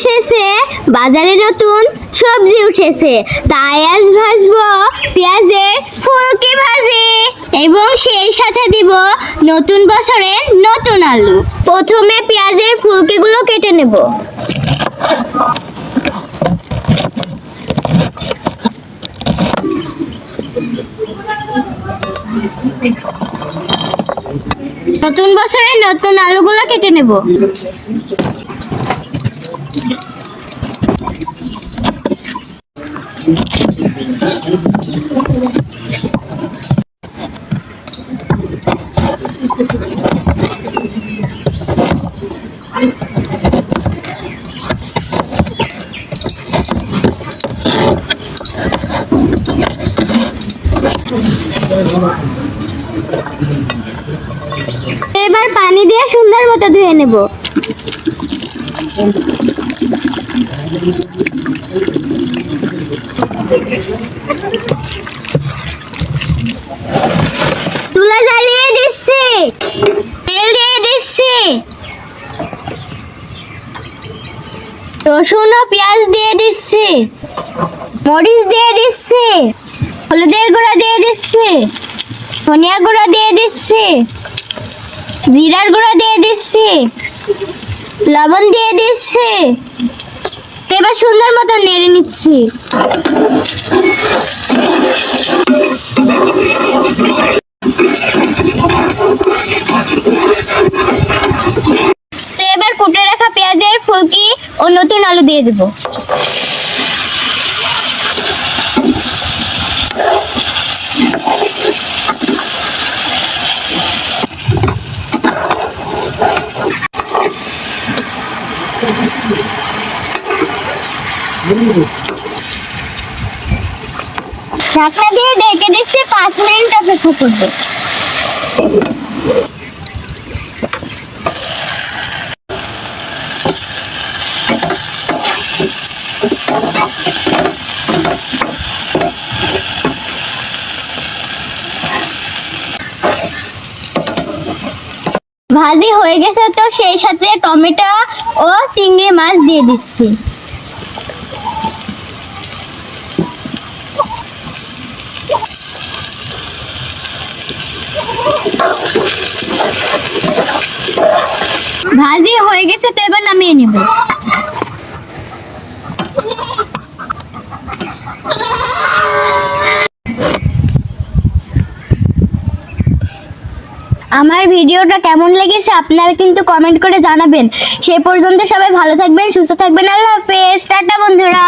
এসেছে, বাজারে নতুন সবজি উঠেছে, তাই আজ ভাজবো পেঁয়াজের ফুলকি ভাজি এবং সেই সাথে দিব নতুন বছরের নতুন আলু। প্রথমে পেঁয়াজের ফুলকিগুলো কেটে নেব। নতুন বছরের নতুন আলুগুলো কেটে নেব। এবার পানি দিয়ে সুন্দর মতো ধুয়ে নেব। চুলা জ্বালিয়ে দিচ্ছি, তেল দিয়ে দিচ্ছি, রসুন ও পেঁয়াজ দিয়ে দিচ্ছি, মরিচ দিয়ে দিচ্ছি, হলুদের গুঁড়া দিয়ে দিচ্ছি, ধনিয়া গুঁড়া দিয়ে দিচ্ছি, জিরার গুঁড়া দিয়ে দিচ্ছি, লবণ দিয়ে দিচ্ছি। এবার সুন্দর মতো নেড়ে নিচ্ছি। এবার ফুটে রাখা পেঁয়াজের ফুলকি ও নতুন আলু দিয়ে দেব। ঢাকনা দিয়ে ঢেকে দিচ্ছি, 5 মিনিট অপেক্ষা করবো। ভাজি হয়ে গেছে, তো সেই সাথে টমেটো ও চিংড়ি মাছ দিয়ে দিচ্ছি। ভাজি হয়ে গেছে, তো এবার নামিয়ে নিব। আমার ভিডিওটা কেমন লেগেছে আপনারা কিন্তু কমেন্ট করে জানাবেন। সে পর্যন্ত সবাই ভালো থাকবেন, সুস্থ থাকবেন। আল্লাহ হাফেজ, টাটা বন্ধুরা।